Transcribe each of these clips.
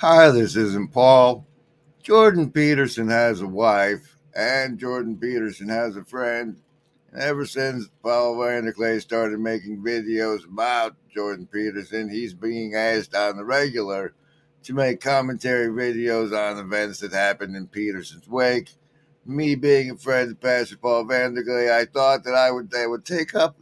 Hi, this isn't Paul. Jordan Peterson has a wife, and Jordan Peterson has a friend. And ever since Paul Vanderklay started making videos about Jordan Peterson, he's being asked on the regular to make commentary videos on events that happened in Peterson's wake. Me being a friend of Pastor Paul Vanderklay, I thought that they would take up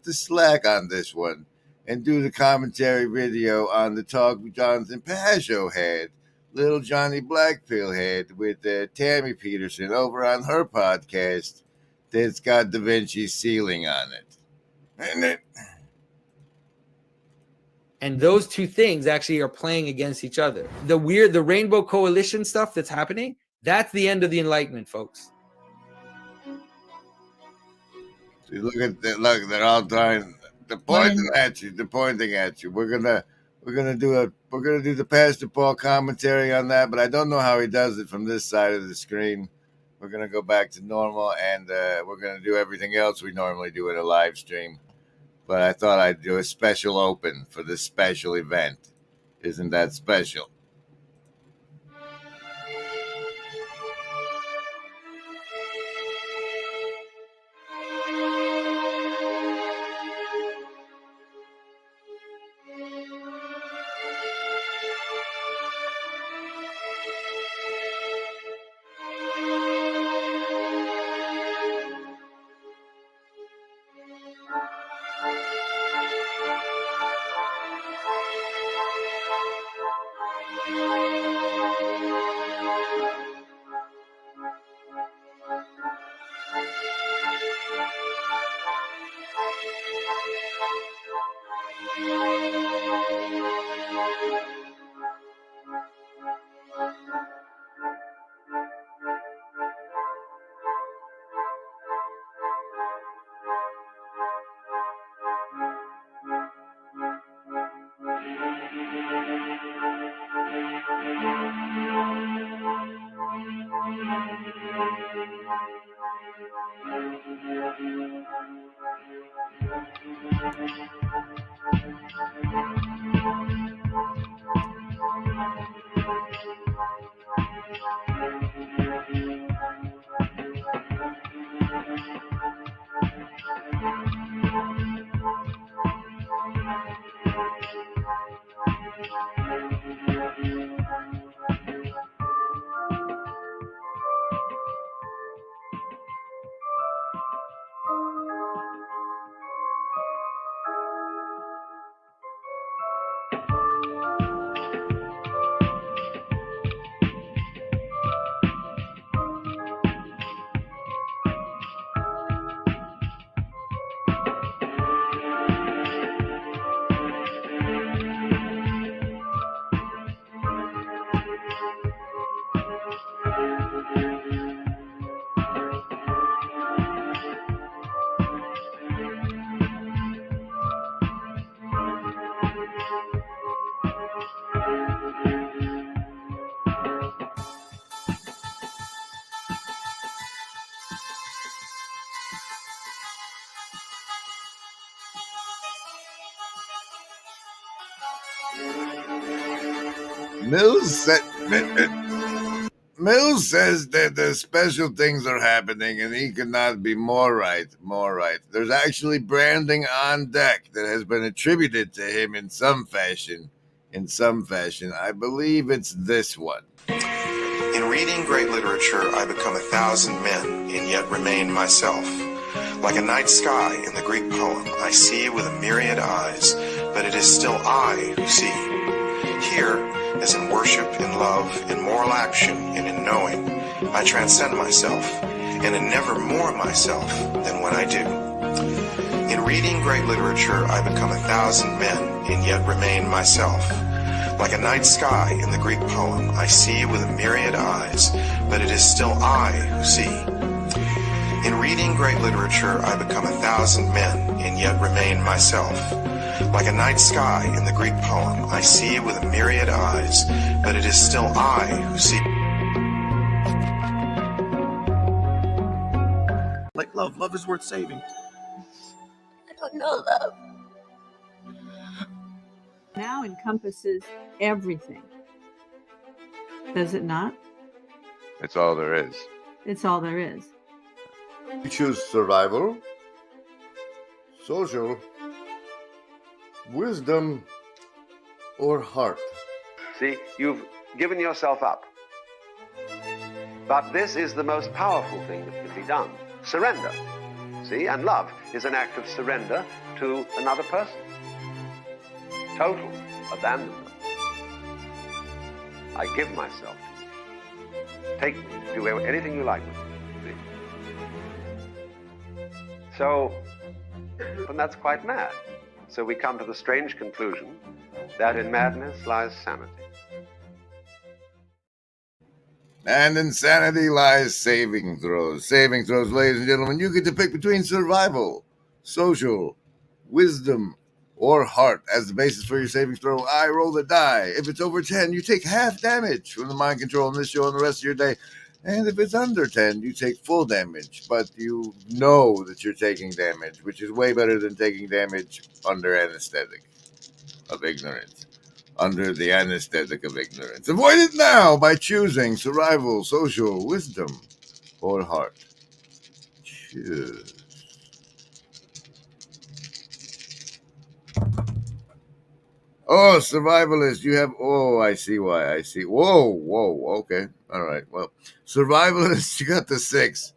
the slack on this one and do the commentary video on the talk Jonathan Pajot had, little Johnny Blackpill had with Tammy Peterson over on her podcast that's got Da Vinci's ceiling on it. Isn't it? And those two things actually are playing against each other. The Rainbow Coalition stuff that's happening, that's the end of the Enlightenment, folks. See, look at that! Look, they're all trying. They're pointing at you. They're pointing at you. We're gonna do the Pastor Paul commentary on that, but I don't know how he does it from this side of the screen. We're gonna go back to normal, and we're gonna do everything else we normally do at a live stream. But I thought I'd do a special open for this special event. Isn't that special? Mills says that the special things are happening and he could not be more right. There's actually branding on deck that has been attributed to him in some fashion. I believe it's this one. In reading great literature, I become 1,000 men and yet remain myself. Like a night sky in the Greek poem, I see with a myriad eyes, but it is still I who see. Here, as in worship, in love, in moral action, and in knowing, I transcend myself, and am never more myself than when I do. In reading great literature, I become 1,000 men, and yet remain myself. Like a night sky in the Greek poem, I see with a myriad eyes, but it is still I who see. In reading great literature, I become 1,000 men, and yet remain myself. Like a night sky in the Greek poem, I see with a myriad eyes, but it is still I who see. Like love. Love is worth saving. I don't know love. Now encompasses everything. Does it not? It's all there is. It's all there is. You choose survival, social, wisdom, or heart. See, you've given yourself up. But this is the most powerful thing that can be done. Surrender. See, and love is an act of surrender to another person. Total abandonment. I give myself to you. Take me, do anything you like with me. See? So, and that's quite mad. So we come to the strange conclusion that in madness lies sanity. And in sanity lies saving throws. Saving throws, ladies and gentlemen, you get to pick between survival, social, wisdom, or heart as the basis for your savings throw. I roll the die. If it's over 10, you take half damage from the mind control in this show and the rest of your day. And if it's under 10, you take full damage. But you know that you're taking damage, which is way better than taking damage under anesthetic of ignorance. Under the anesthetic of ignorance. Avoid it now by choosing survival, social, wisdom, or heart. Choose. Oh, survivalist, you have... Oh, I see why. I see. Whoa. Okay. All right. Well, survivalist, you got the 6.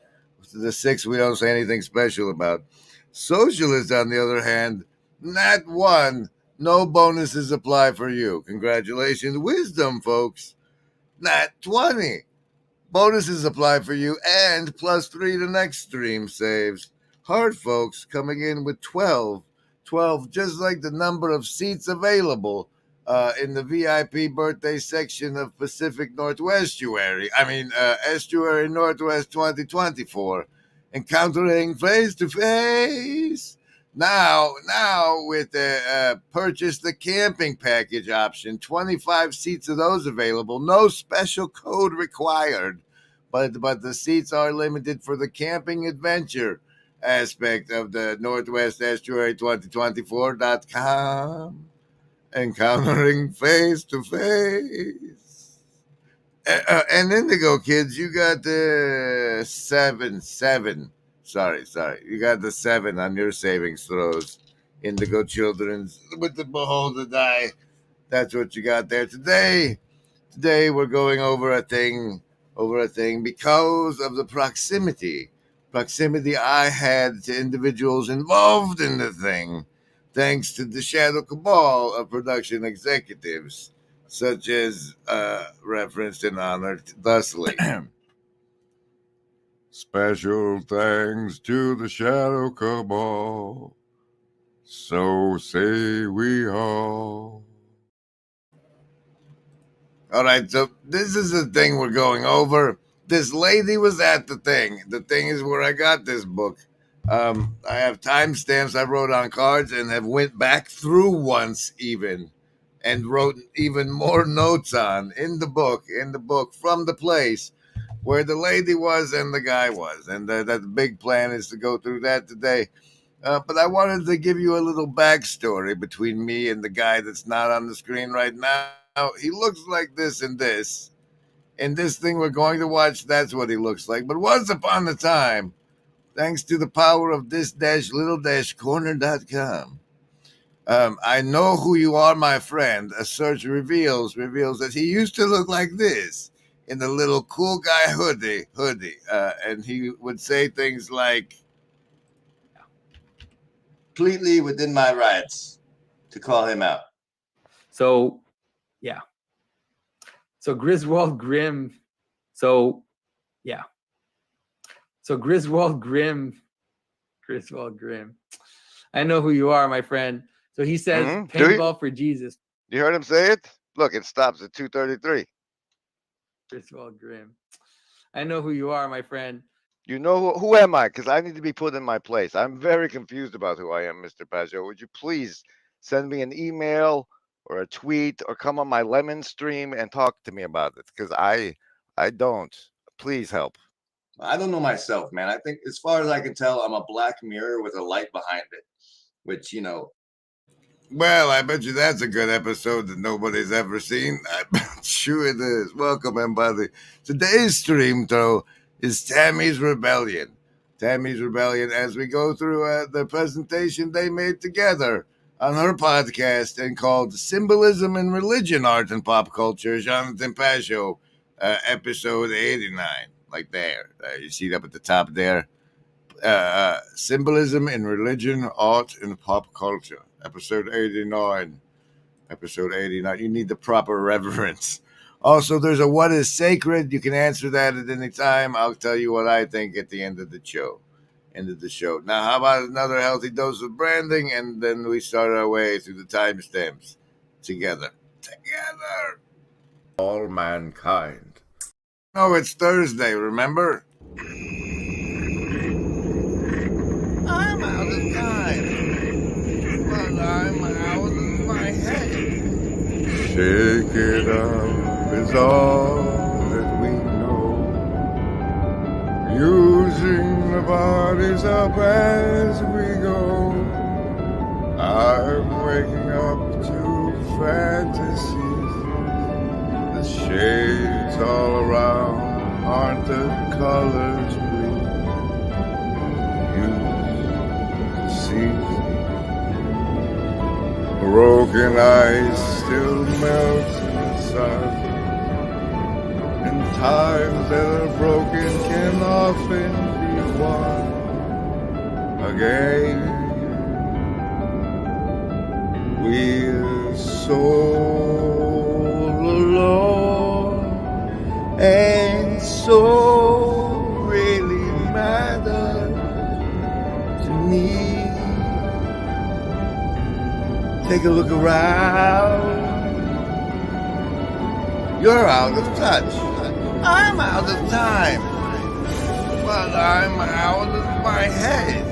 The 6 we don't say anything special about. Socialist, on the other hand, not 1. No bonuses apply for you. Congratulations. Wisdom, folks. Not 20. Bonuses apply for you and +3 to next stream saves. Heart, folks, coming in with 12. 12, just like the number of seats available in the VIP birthday section of Pacific Northwest Estuary Northwest 2024. Encountering face-to-face. Now with the purchase the camping package option, 25 seats of those available. No special code required, but the seats are limited for the camping adventure aspect of the Northwest Estuary 2024.com. Encountering face to face. And Indigo kids, you got the 7. Sorry. You got the 7 on your savings throws. Indigo Children's with the beholder die. That's what you got there today. Today we're going over a thing because of the proximity I had to individuals involved in the thing, thanks to the shadow cabal of production executives, such as referenced and honored thusly. Special thanks to the shadow cabal, so say we all. All right, so this is the thing we're going over. This lady was at the thing. The thing is where I got this book. I have timestamps I wrote on cards and have went back through once even and wrote even more notes on in the book from the place where the lady was and the guy was. And that big plan is to go through that today. But I wanted to give you a little backstory between me and the guy that's not on the screen right now. He looks like this and this. In this thing we're going to watch, that's what he looks like. But once upon a time, thanks to the power of this-little-corner.com, I know who you are, my friend. A search reveals that he used to look like this in the little cool guy hoodie. And he would say things like, completely within my rights to call him out. So, yeah. So Griswold Grimm. So, yeah. So Griswold Grimm. I know who you are, my friend. So he says, paintball for Jesus. You heard him say it? Look, it stops at 2:33. Griswold Grimm. I know who you are, my friend. You know who am I? Because I need to be put in my place. I'm very confused about who I am, Mr. Pajot. Would you please send me an email or a tweet or come on my Lemon stream and talk to me about it? Because I don't. Please help. I don't know myself, man. I think as far as I can tell, I'm a black mirror with a light behind it, which, Well, I bet you that's a good episode that nobody's ever seen. I'm sure it is. Welcome, everybody. Today's stream, though, is Tammy's Rebellion. Tammy's Rebellion, as we go through the presentation they made together on her podcast and called Symbolism in Religion, Art, and Pop Culture, Jonathan Pascio, episode 89. Like there. You see it up at the top there. Symbolism in Religion, Art, and Pop Culture. Episode 89. Episode 89. You need the proper reverence. Also, there's a What is Sacred. You can answer that at any time. I'll tell you what I think at the end of the show. Now, how about another healthy dose of branding? And then we start our way through the timestamps together. All mankind. Oh, it's Thursday, remember? I'm out of time, but I'm out of my head. Shake it up is all that we know. Using the bodies up as we go. I'm waking up to fantasies. The shades all around aren't the colors we see. Broken ice still melts in the sun, and times that are broken can often be won again. We're so alone, and so really matters to me. Take a look around. You're out of touch. I'm out of time. But I'm out of my head.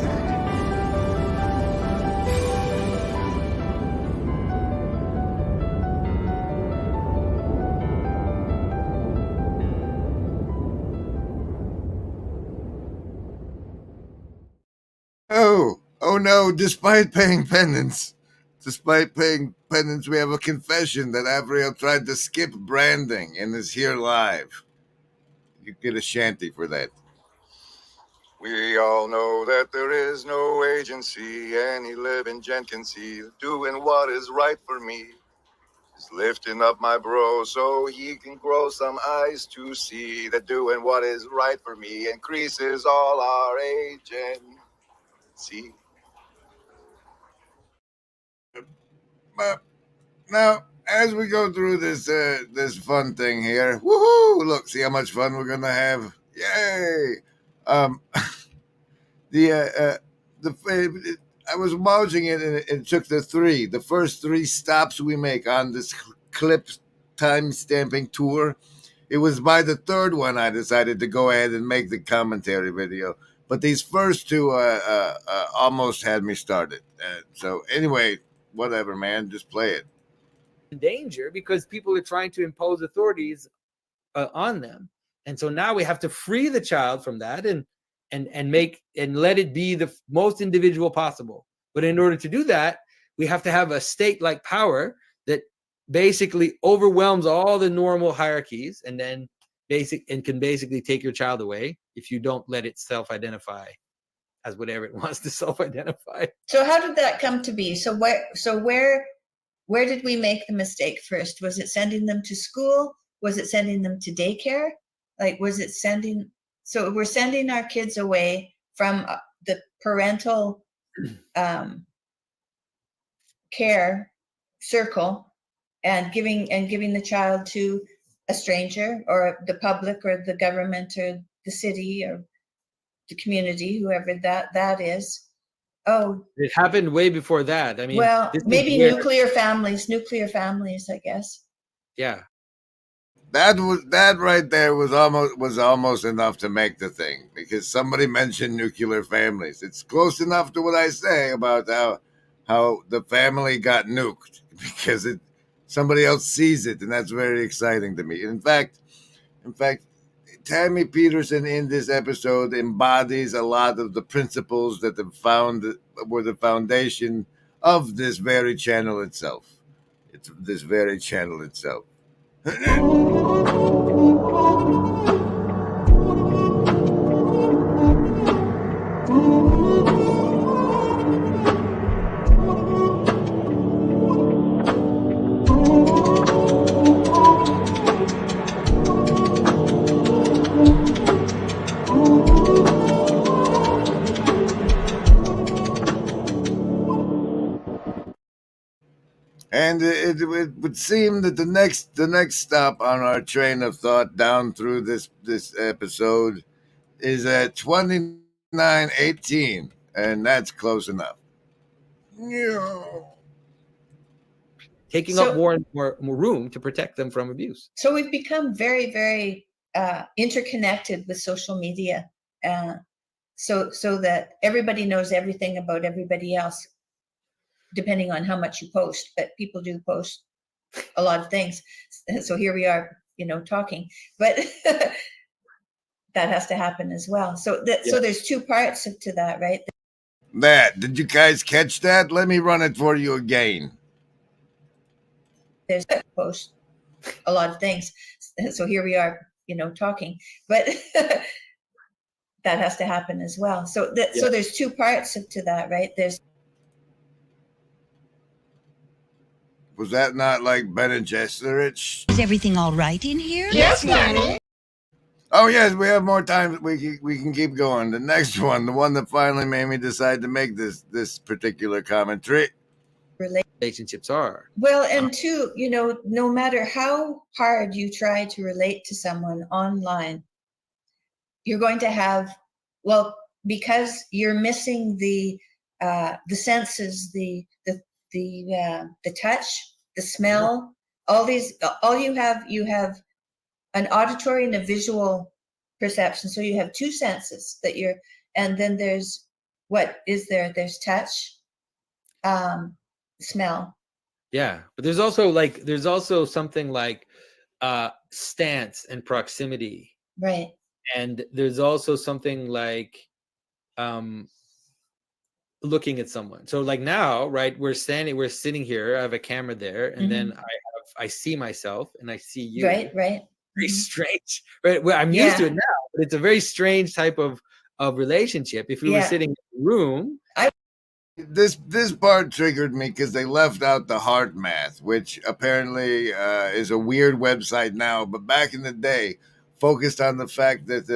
Oh no, despite paying penance, we have a confession that Avriel tried to skip branding and is here live. You get a shanty for that. We all know that there is no agency any living gent can see. Doing what is right for me is lifting up my bro so he can grow some eyes to see that doing what is right for me increases all our agency. Now, as we go through this fun thing here, woohoo! Look, see how much fun we're gonna have! Yay! I was watching it, and it took the first three stops we make on this clip time stamping tour. It was by the third one I decided to go ahead and make the commentary video. But these first two almost had me started. So anyway, whatever, man, just play it. In danger because people are trying to impose authorities on them, and so now we have to free the child from that and make and let it be the most individual possible. But in order to do that, we have to have a state-like power that basically overwhelms all the normal hierarchies and then can basically take your child away if you don't let it self-identify as whatever it wants to self-identify. So how did that come to be? So where did we make the mistake first? Was it sending them to school? Was it sending them to daycare? Like, was it sending? So we're sending our kids away from the parental care circle and giving the child to a stranger or the public or the government or the city or the community, whoever that is. Oh, it happened way before that. I mean, well, maybe nuclear families, I guess. Yeah. That right there was almost enough to make the thing, because somebody mentioned nuclear families. It's close enough to what I say about how the family got nuked, because somebody else sees it, and that's very exciting to me. In fact, Tammy Peterson in this episode embodies a lot of the principles that were the foundation of this very channel itself. It's this very channel itself. And it would seem that the next stop on our train of thought down through this episode is at 2918, and that's close enough. Yeah. Taking up more and more room to protect them from abuse. So we've become very, very interconnected with social media, so that everybody knows everything about everybody else, depending on how much you post. But people do post a lot of things. So here we are, talking. But that has to happen as well. So so there's two parts to that, right? Did you guys catch that? Let me run it for you again. There's post a lot of things. So here we are, talking. But that has to happen as well. So so there's two parts to that, right? Was that not like Ben and Gesserich? Is everything all right in here? Yes, Daddy. Oh yes, we have more time. We can keep going. The next one, the one that finally made me decide to make this particular commentary. Relationships are. Well, and two, no matter how hard you try to relate to someone online, you're going to have, because you're missing the senses, the touch, the smell, all you have an auditory and a visual perception. So you have two senses and then there's, there's touch, smell. Yeah. But there's also something like stance and proximity. Right. And there's also something like looking at someone. So like now, right, we're sitting here, I have a camera there, and then I see myself and I see you. Right. Very strange. Right. Well, I'm used to it now, but it's a very strange type of relationship. If we were sitting in a room. This part triggered me because they left out the heart math, which apparently is a weird website now, but back in the day focused on the fact that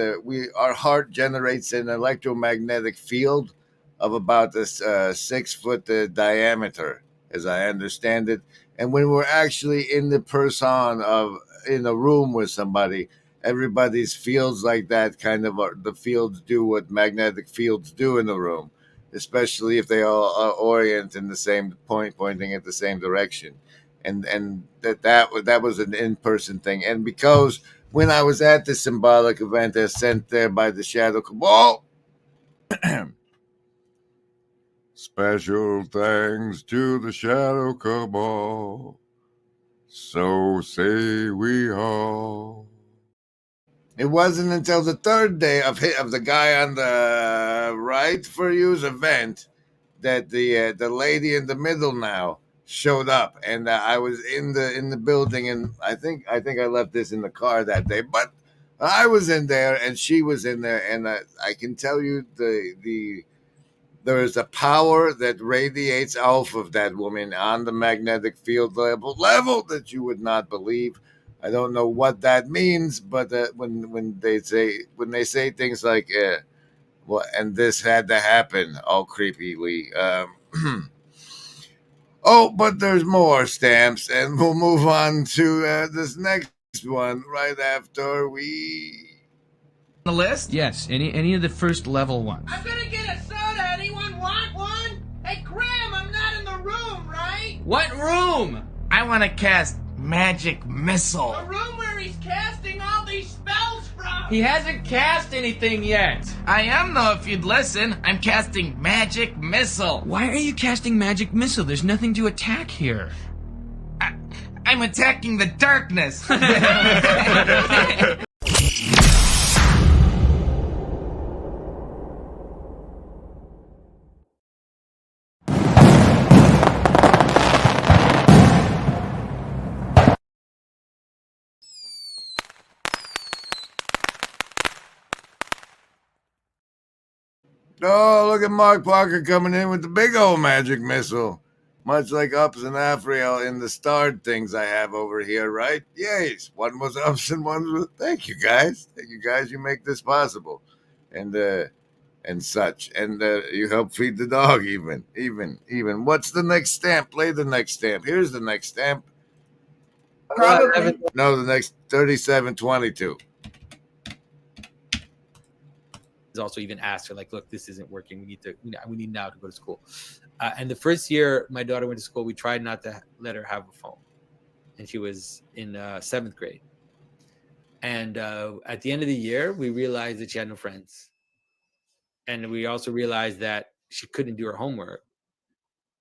our heart generates an electromagnetic field of about this 6 foot diameter, as I understand it. And when we're actually in the person in a room with somebody, everybody's fields like that the fields do what magnetic fields do in the room, especially if they all orient in the same point, pointing at the same direction. And that was an in-person thing. And because when I was at the symbolic event as sent there by the Shadow Cabal, special thanks to the Shadow Cabal, so say we all. It wasn't until the third day of the guy on the right for you's event that the lady in the middle now showed up, and I was in the building, and I think I left this in the car that day, but I was in there and she was in there, and I can tell you there is a power that radiates off of that woman on the magnetic field level that you would not believe. I don't know what that means, but when they say things like and this had to happen, all creepily. Oh, but there's more stamps, and we'll move on to this next one right after we. The list? Yes, any of the first level ones. I'm gonna get a soda. Anyone want one? Hey, Graham, I'm not in the room, right? What room? I want to cast Magic Missile. The room where he's casting all these spells from. He hasn't cast anything yet. I am, though, if you'd listen. I'm casting Magic Missile. Why are you casting Magic Missile? There's nothing to attack here. I'm attacking the darkness. Oh, look at Mark Parker coming in with the big old magic missile. Much like Ups and Afriel in the starred things I have over here, right? Yes, one was Ups and one was... Thank you, guys. Thank you, guys. You make this possible. And such. And you help feed the dog even. What's the next stamp? Play the next stamp. Here's the next stamp. Probably. No, the next 3722. Also even asked her, like, look, this isn't working. We need now to go to school. And the first year my daughter went to school, we tried not to let her have a phone. And she was in 7th grade. And at the end of the year, we realized that she had no friends. And we also realized that she couldn't do her homework.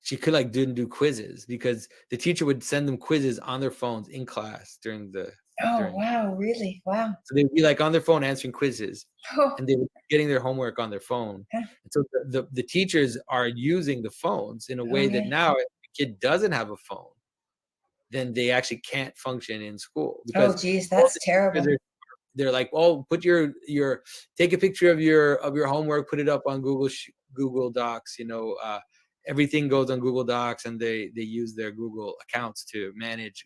She could didn't do quizzes because the teacher would send them quizzes on their phones in class during the. Wow, really? Wow. So they'd be on their phone answering quizzes, Oh. and they were getting their homework on their phone. Yeah. And so the teachers are using the phones in a way that now if the kid doesn't have a phone, then they actually can't function in school. Because geez, that's terrible. They're like, oh, put your take a picture of your homework, put it up on Google Docs. Everything goes on Google Docs, and they use their Google accounts to manage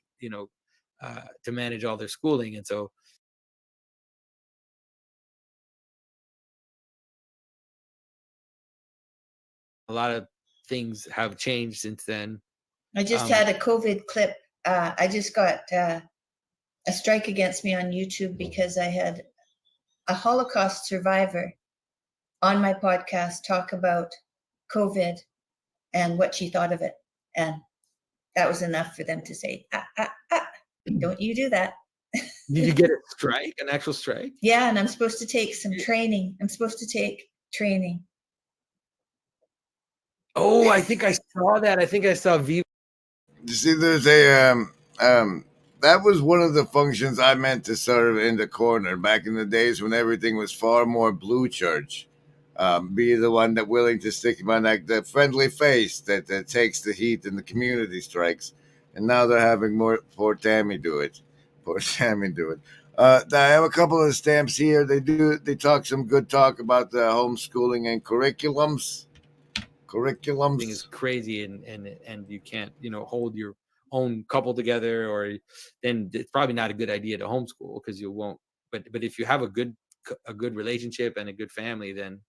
all their schooling. And so a lot of things have changed since then. I just had a COVID clip. I just got a strike against me on YouTube because I had a Holocaust survivor on my podcast talk about COVID and what she thought of it. And that was enough for them to say, don't you do that. Did you get a strike, an actual strike? Yeah, and I'm supposed to take some training. Oh, I think I saw that. I think I saw V. You see, there's that was one of the functions I meant to serve in the corner back in the days when everything was far more blue church. Be the one that willing to stick my neck, the friendly face that takes the heat in the community strikes. And now they're having poor Tammy do it. I have a couple of stamps here. They talk some good talk about the homeschooling and curriculums. Thing is crazy, and you can't hold your own couple together, or then it's probably not a good idea to homeschool because you won't. But if you have a good relationship and a good family, then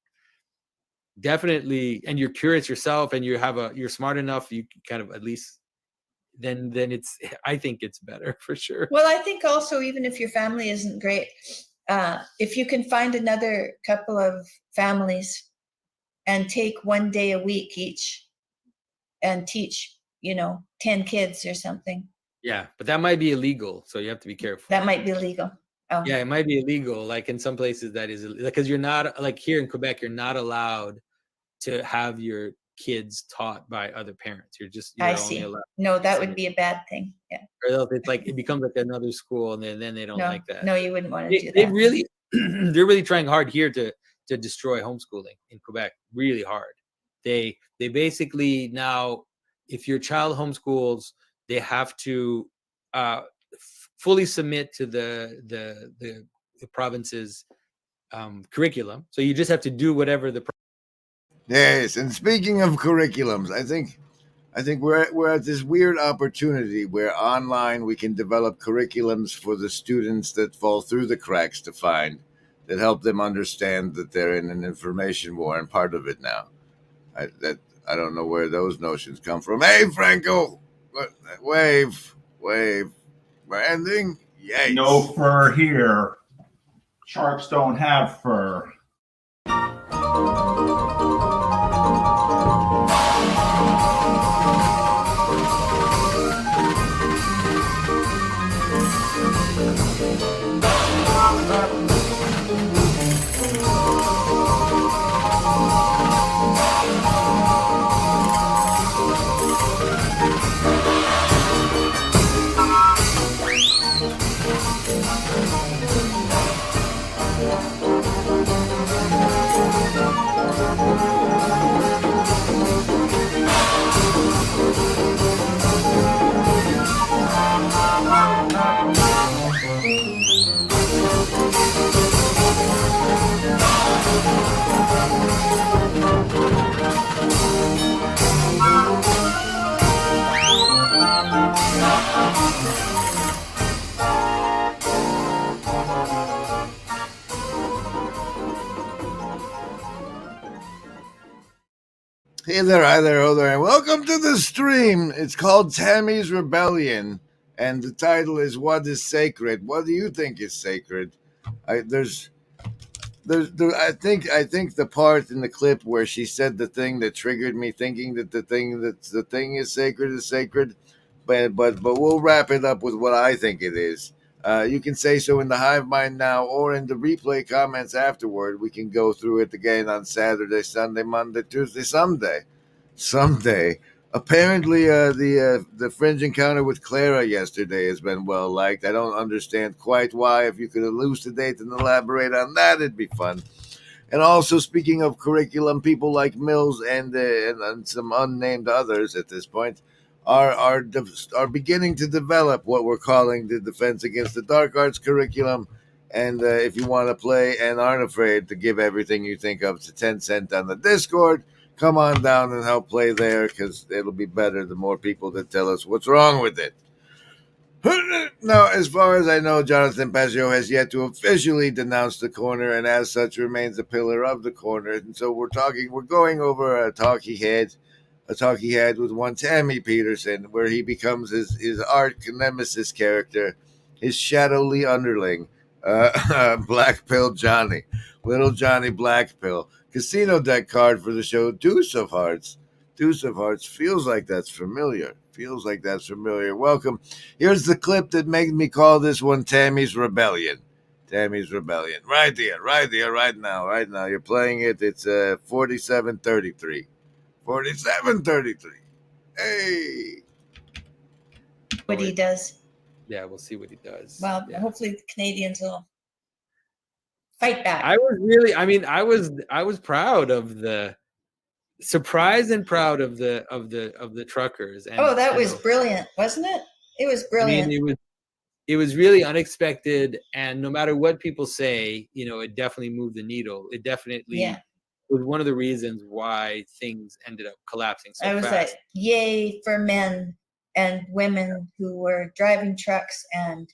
definitely, and you're curious yourself, and you're smart enough, you kind of at least then I think it's better for sure. Well, I think also even if your family isn't great, if you can find another couple of families and take 1 day a week each and teach 10 kids or something. Yeah, but that might be illegal, so you have to be careful. That might be illegal. Oh. Yeah, it might be illegal. Like in some places that is, because you're not, like here in Quebec, you're not allowed to have your kids taught by other parents. You're I see. Only allowed. No, that would be a bad thing. Yeah. Or it's it becomes like another school, and then they don't like that. No, you wouldn't want to do that. They really, they're really trying hard here to destroy homeschooling in Quebec. Really hard. They basically now, if your child homeschools, they have to fully submit to the province's curriculum. So you just have to do whatever the. Yes, and speaking of curriculums, I think we're at this weird opportunity where online we can develop curriculums for the students that fall through the cracks to find that help them understand that they're in an information war and part of it now. I don't know where those notions come from. Hey, Franco, wave, branding, yay. No fur here. Sharks don't have fur. Hey there, hi there, oh there, and welcome to the stream. It's called Tammy's Rebellion, and the title is "What is Sacred?" What do you think is sacred? I think the part in the clip where she said the thing that triggered me thinking that the thing is sacred, but we'll wrap it up with what I think it is. You can say so in the Hive Mind now or in the replay comments afterward. We can go through it again on Saturday, Sunday, Monday, Tuesday, someday. Apparently, the Fringe encounter with Clara yesterday has been well liked. I don't understand quite why. If you could elucidate and elaborate on that, it'd be fun. And also, speaking of curriculum, people like Mills and some unnamed others at this point are beginning to develop what we're calling the Defense Against the Dark Arts curriculum. And if you want to play and aren't afraid to give everything you think of to 10 cents on the Discord, come on down and help play there, because it'll be better the more people that tell us what's wrong with it. Now, as far as I know, Jonathan Pageau has yet to officially denounce the corner, and as such remains a pillar of the corner. And so we're going over a talk he had with one Tammy Peterson, where he becomes his arch nemesis character, his shadowly underling, Black Pill Johnny, Little Johnny Black Pill. Casino deck card for the show, Deuce of Hearts. Deuce of Hearts feels like that's familiar. Welcome. Here's the clip that made me call this one Tammy's Rebellion. Tammy's Rebellion. Right there, right now. You're playing it. It's 47:33. 47:33. Hey. What he does. Yeah, we'll see what he does. Well, hopefully the Canadians will fight back. I was proud of the surprised and proud of the truckers. And, that was brilliant, wasn't it? It was brilliant. I mean, it was really unexpected, and no matter what people say, it definitely moved the needle. It definitely was one of the reasons why things ended up collapsing so fast. I was like, yay for men and women who were driving trucks and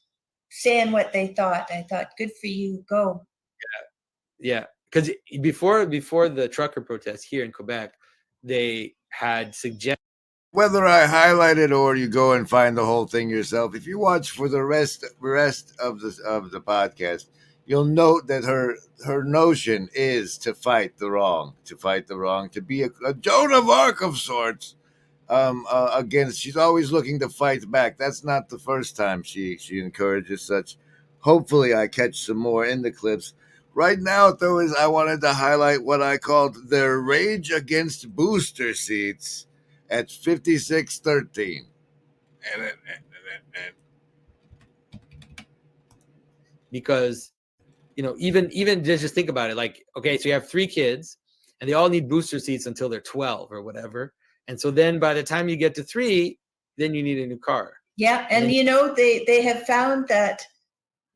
saying what they thought. I thought, good for you, go. Yeah, because before the trucker protest here in Quebec, they had suggested. Whether I highlight it or you go and find the whole thing yourself, if you watch for the rest of the podcast, you'll note that her notion is to fight the wrong, to be a Joan of Arc of sorts. Against, she's always looking to fight back. That's not the first time she encourages such. Hopefully, I catch some more in the clips. Right now, though, I wanted to highlight what I called their rage against booster seats at 56:13. Because, even just think about it. Like, okay, so you have 3 kids, and they all need booster seats until they're 12 or whatever. And so then by the time you get to 3, then you need a new car. Yeah, and they have found that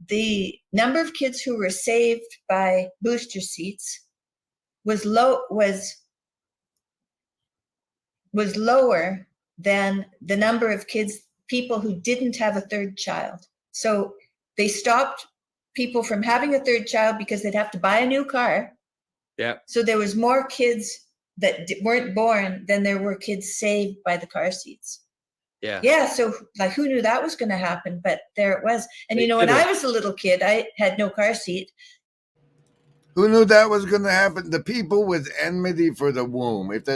the number of kids who were saved by booster seats was lower than the number of people who didn't have a third child. So they stopped people from having a third child because they'd have to buy a new car. Yeah. So there was more kids that weren't born than there were kids saved by the car seats. Yeah. So who knew that was going to happen? But there it was. And when I was a little kid, I had no car seat. Who knew that was going to happen? The people with enmity for the womb. If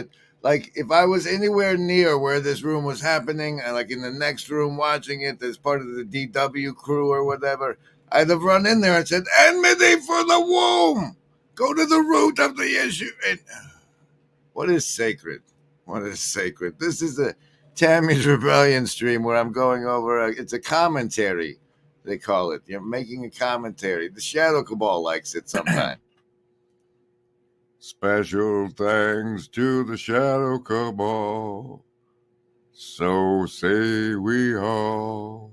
I was anywhere near where this room was happening, and in the next room watching it as part of the DW crew or whatever, I'd have run in there and said, enmity for the womb. Go to the root of the issue. And what is sacred? This is the Tammy's Rebellion stream where I'm going over, it's a commentary, they call it. You're making a commentary. The Shadow Cabal likes it sometimes. Special thanks to the Shadow Cabal. So say we all.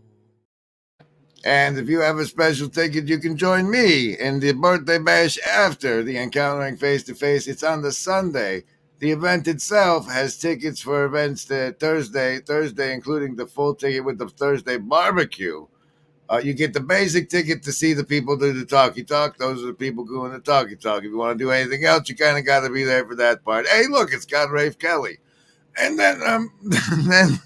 And if you have a special ticket, you can join me in the birthday bash after the Encountering Face-to-Face. It's on the Sunday. The event itself has tickets for events Thursday, including the full ticket with the Thursday barbecue. You get the basic ticket to see the people do the talkie talk. Those are the people doing the talkie talk. If you want to do anything else, you kind of got to be there for that part. Hey, look, it's got Rafe Kelly. And then, then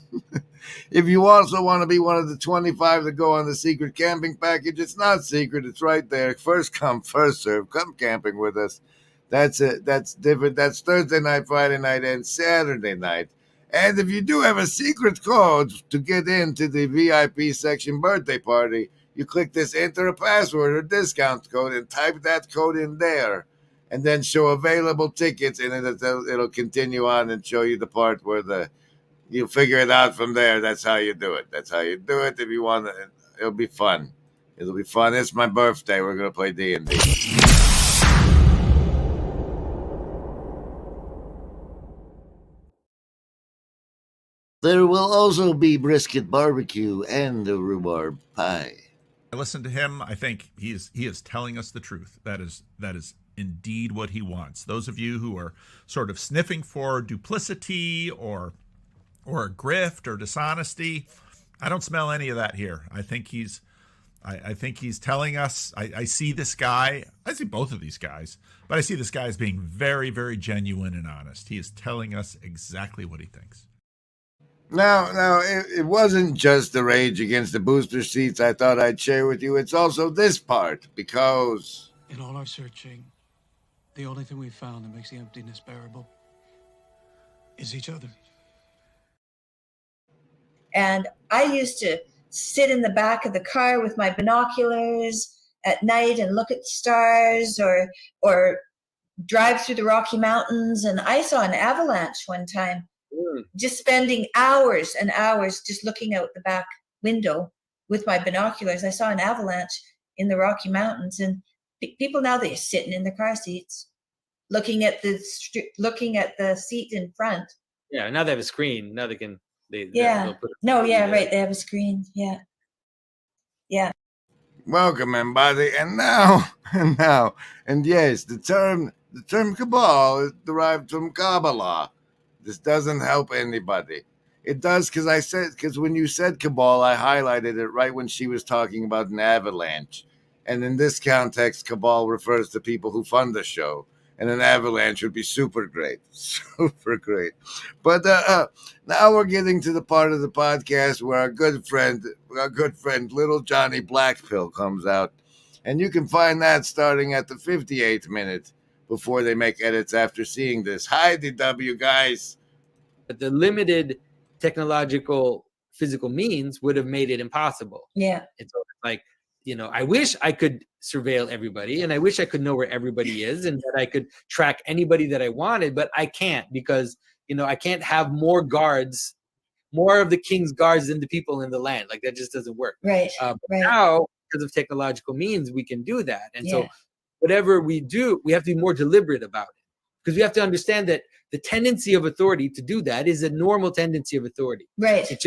if you also want to be one of the 25 that go on the secret camping package, it's not secret. It's right there. First come, first serve. Come camping with us. That's it. That's different. That's Thursday night, Friday night, and Saturday night. And if you do have a secret code to get into the VIP section birthday party, you click this enter a password or discount code and type that code in there. And then show available tickets, and it'll continue on and show you the part where you figure it out from there. That's how you do it. That's how you do it. If you want to, it'll be fun. It'll be fun. It's my birthday. We're gonna play D&D. There will also be brisket barbecue and a rhubarb pie. I listen to him. I think he is telling us the truth. That is indeed what he wants. Those of you who are sort of sniffing for duplicity or grift or dishonesty, I don't smell any of that here. I think he's telling us. I see this guy. I see both of these guys, but I see this guy as being very, very genuine and honest. He is telling us exactly what he thinks. Now, it wasn't just the rage against the booster seats I thought I'd share with you. It's also this part, because in all our searching, the only thing we've found that makes the emptiness bearable is each other. And I used to sit in the back of the car with my binoculars at night and look at the stars, or drive through the Rocky Mountains. And I saw an avalanche one time, just spending hours and hours just looking out the back window with my binoculars. I saw an avalanche in the Rocky Mountains, and people now, they're sitting in the car seats, looking at the seat in front. Yeah, now they have a screen. Now they can. Right. They have a screen. Yeah. Welcome, everybody. And yes, the term cabal is derived from Kabbalah. This doesn't help anybody. It does because when you said cabal, I highlighted it right when she was talking about an avalanche. And in this context, cabal refers to people who fund the show. And an avalanche would be super great. Super great. But now we're getting to the part of the podcast where our good friend, Little Johnny Blackpill comes out. And you can find that starting at the 58th minute before they make edits after seeing this. Hi, DW guys. But the limited technological physical means would have made it impossible. Yeah. It's like, I wish I could surveil everybody, and I wish I could know where everybody is, and that I could track anybody that I wanted, but I can't, because I can't have more of the king's guards than the people in the land. Like, that just doesn't work. Right. Now, because of technological means, we can do that. And so whatever we do, we have to be more deliberate about it, because we have to understand that the tendency of authority to do that is a normal tendency of authority. Right. It's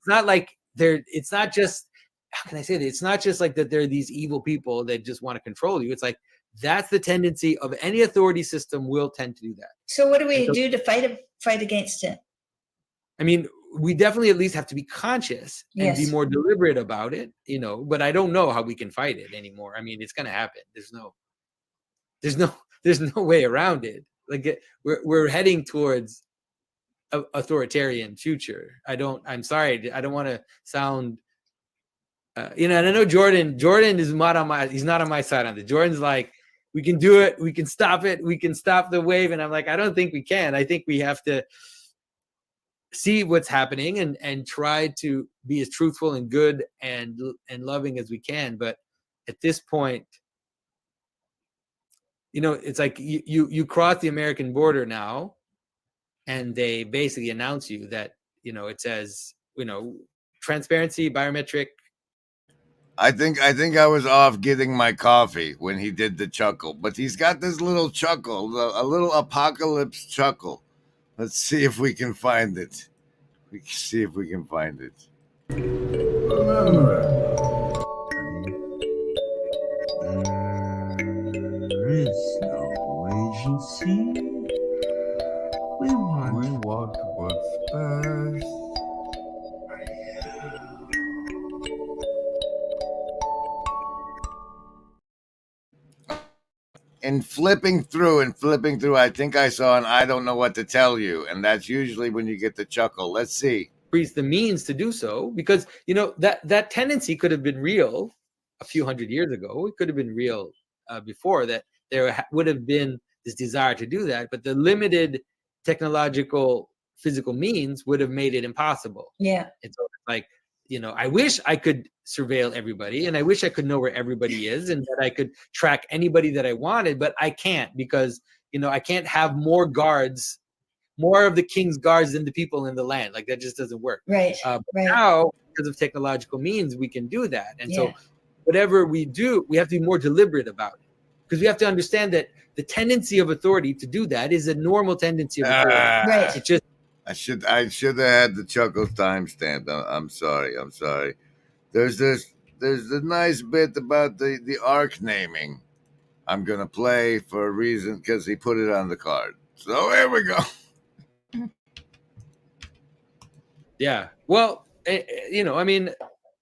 not like it's not just, how can I say that? It's not just like that there are these evil people that just want to control you. It's like, that's the tendency of any authority system, will tend to do that. So what do we do to fight against it? I mean, we definitely at least have to be conscious and be more deliberate about it, but I don't know how we can fight it anymore. I mean, it's going to happen. There's no way around it. Like, we're heading towards an authoritarian future. I'm sorry. I don't want to sound, and I know Jordan is he's not on my side on this. Jordan's like, we can do it. We can stop it. We can stop the wave. And I'm like, I don't think we can. I think we have to see what's happening and try to be as truthful and good and loving as we can. But at this point, it's like you cross the American border now, and they basically announce you that, it says, transparency, biometric. I think I was off getting my coffee when he did the chuckle, but he's got this little chuckle, a little apocalypse chuckle. Let's see if we can find it. There is no agency. We want what's best. in flipping through, I think I saw an "I don't know what to tell you," and that's usually when you get the chuckle. Let's see. Increase the means to do so, because that tendency could have been real a few hundred years ago. It could have been real before that. There would have been this desire to do that, but the limited technological physical means would have made it impossible. Yeah. And so it's like, I wish I could surveil everybody, and I wish I could know where everybody is, and that I could track anybody that I wanted, but I can't, because I can't have more guards, more of the king's guards than the people in the land. Like, that just doesn't work. Right. But right. now, because of technological means, we can do that. And Yeah. so whatever we do, we have to be more deliberate about it, because we have to understand that the tendency of authority to do that is a normal tendency of authority. Right. It's just, I should have had the chuckles timestamped. I'm sorry. There's the nice bit about the arc naming. I'm gonna play for a reason, because he put it on the card. So here we go. yeah. Well, I mean,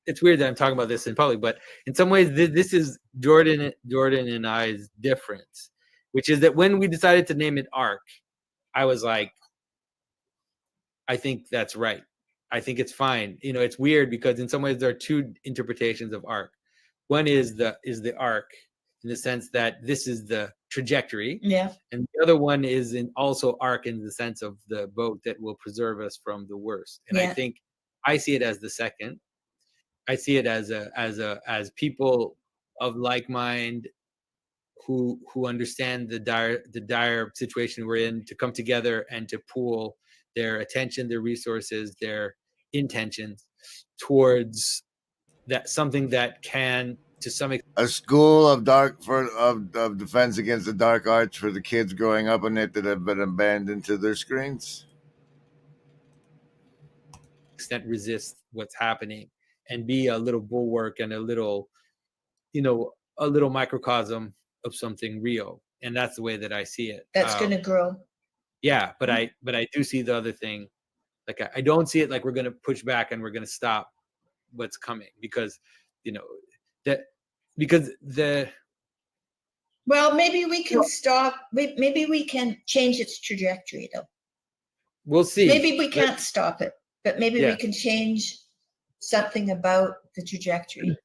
it's weird that I'm talking about this in public, but in some ways, this is Jordan and I's difference, which is that when we decided to name it Arc, I was like, I think that's right. I think it's fine. It's weird because in some ways there are two interpretations of arc. One is the arc in the sense that this is the trajectory. Yeah. And the other one is also arc in the sense of the boat that will preserve us from the worst. And Yeah. I think I see it as the second. I see it as people of like mind who understand the dire situation we're in, to come together and to pool their attention, their resources, their intentions towards that, something that can, to some extent, a school of of defense against the dark arts for the kids growing up in it that have been abandoned to their screens. Resist what's happening and be a little bulwark and a little microcosm of something real. And that's the way that I see it. That's going to grow. Yeah, but I do see the other thing. Like, I don't see it like we're going to push back and we're going to stop what's coming, because well, maybe we can stop. Maybe we can change its trajectory, though. We'll see. Maybe we can't stop it, but maybe Yeah. we can change something about the trajectory.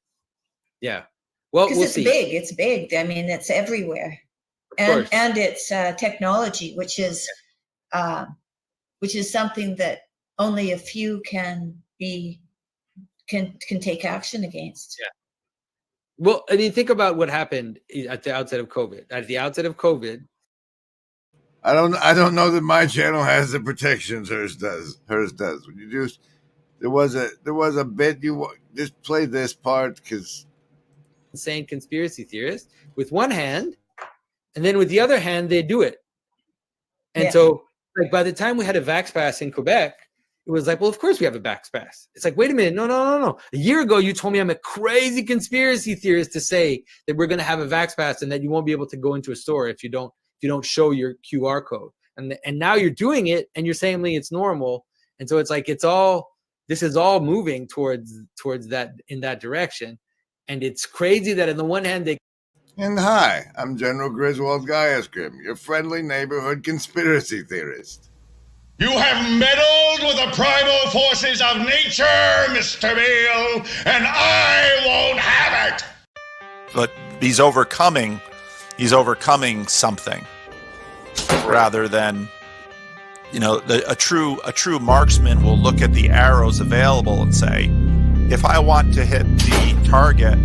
Yeah. Well, because we'll it's see. big. It's big. I mean, it's everywhere, course. and it's technology, which is something that only a few can take action against. Yeah. Well, I mean, think about what happened at the outset of COVID. At the outset of COVID, I don't know that my channel has the protections hers does. When you do, there was a bit, you just play this part, because insane conspiracy theorists with one hand, and then with the other hand they do it. And Yeah. so, like, by the time we had a vax pass in Quebec, it was like, well, of course we have a vax pass. It's like, wait a minute, no. A year ago you told me I'm a crazy conspiracy theorist to say that we're going to have a vax pass and that you won't be able to go into a store if you don't show your QR code. And now you're doing it and you're saying it's normal. And so it's like, this is all moving towards that, in that direction. And it's crazy that on the one hand And hi, I'm General Griswold Gaiusgrim, your friendly neighborhood conspiracy theorist. You have meddled with the primal forces of nature, Mr. Beale, and I won't have it! But he's overcoming something rather than, a true marksman will look at the arrows available and say, if I want to hit the target,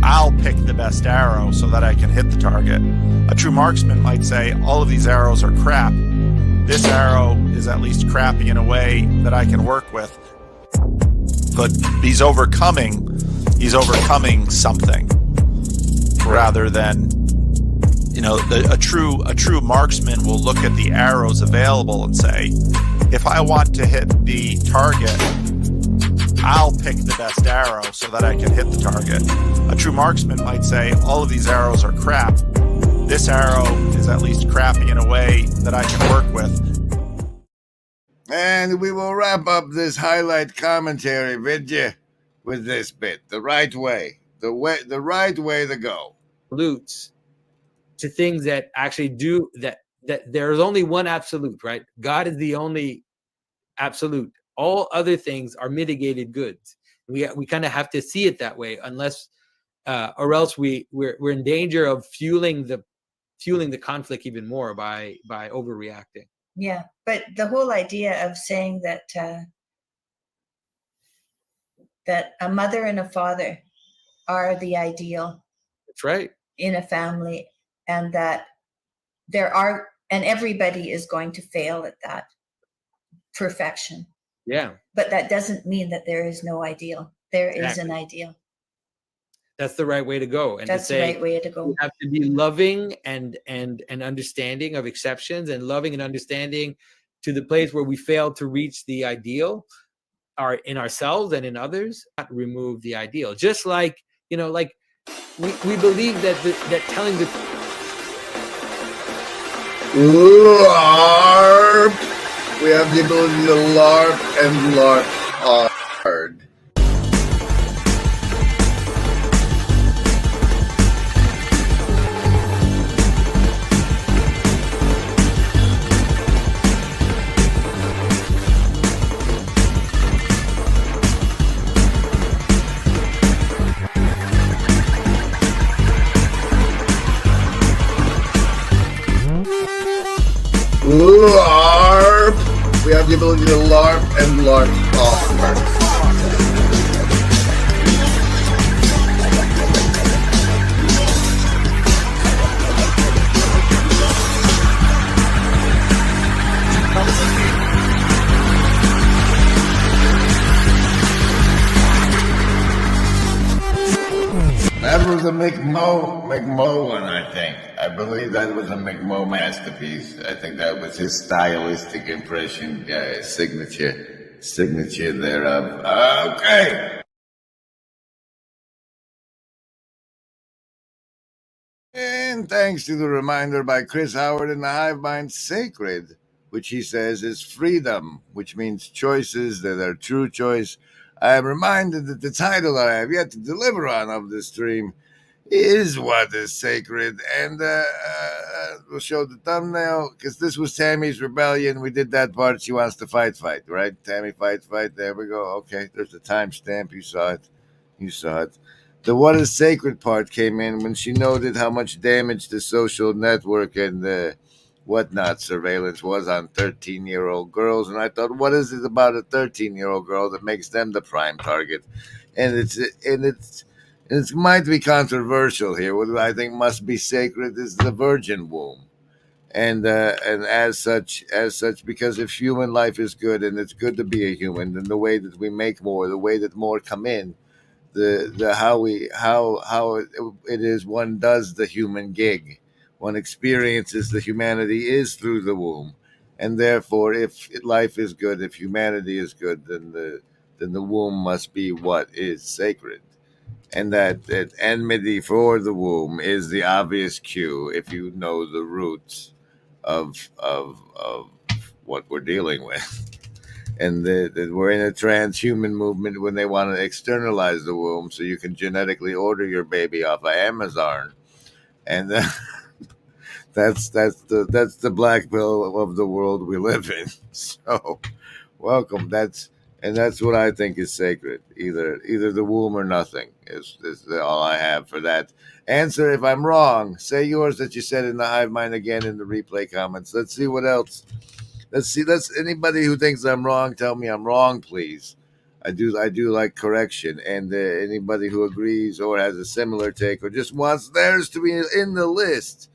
I'll pick the best arrow so that I can hit the target. A true marksman might say, all of these arrows are crap. This arrow is at least crappy in a way that I can work with. But he's overcoming something rather than, a true marksman will look at the arrows available and say, if I want to hit the target, I'll pick the best arrow so that I can hit the target. A true marksman might say, all of these arrows are crap. This arrow is at least crappy in a way that I can work with. And we will wrap up this highlight commentary video with this bit. The right way. The right way to go. Salutes to things that actually do that there's only one absolute, right? God is the only absolute. All other things are mitigated goods. We kind of have to see it that way, unless or else we're in danger of fueling the conflict even more by overreacting. Yeah, but the whole idea of saying that that a mother and a father are the ideal. That's right. In a family, and that and everybody is going to fail at that perfection. Yeah. But that doesn't mean that there is no ideal. There is an ideal. That's the right way to go. And that's to say, the right way to go. We have to be loving and understanding of exceptions, and loving and understanding to the place where we fail to reach the ideal are in ourselves and in others, not remove the ideal. Just like, like we believe that that telling the LARP. We have the ability to LARP and LARP hard. LARP. We have the ability to LARP and LARP hard. That was a McMo one, I think. I believe that was a McMo masterpiece. I think that was his stylistic impression, signature thereof. Okay. And thanks to the reminder by Chris Howard in the Hive Mind, sacred, which he says is freedom, which means choices that are true choice. I am reminded that the title I have yet to deliver on of this stream is What is Sacred, and we'll show the thumbnail, because this was Tammy's rebellion. We did that part. She wants to fight, right? Tammy, fight. There we go. Okay, there's the timestamp. You saw it. The What is Sacred part came in when she noted how much damage the social network and the whatnot surveillance was on 13-year-old girls, and I thought, what is it about a 13-year-old girl that makes them the prime target? And it might be controversial here. What I think must be sacred is the virgin womb, and as such, because if human life is good and it's good to be a human, then the way that we make more, the way that more come in, how it is one does the human gig. One experiences the humanity is through the womb, and therefore, if life is good, if humanity is good, then the womb must be what is sacred, and that enmity for the womb is the obvious cue if you know the roots of what we're dealing with, and that we're in a transhuman movement when they want to externalize the womb so you can genetically order your baby off of Amazon, and. That's the black pill of the world we live in. So, welcome. That's what I think is sacred. Either the womb or nothing is all I have for that answer. If I'm wrong, say yours that you said in the Hive Mind again in the replay comments. Let's see what else. Let's anybody who thinks I'm wrong, tell me I'm wrong, please. I do like correction, and anybody who agrees or has a similar take or just wants theirs to be in the list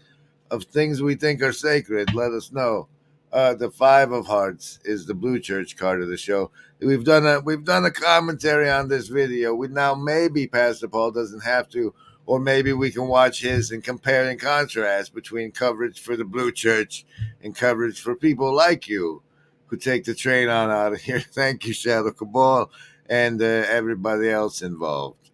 of things we think are sacred, let us know. The 5 of Hearts is the Blue Church card of the show. We've done a commentary on this video. We now maybe Pastor Paul doesn't have to, or maybe we can watch his and compare and contrast between coverage for the Blue Church and coverage for people like you who take the train on out of here. Thank you, Shadow Cabal, and everybody else involved.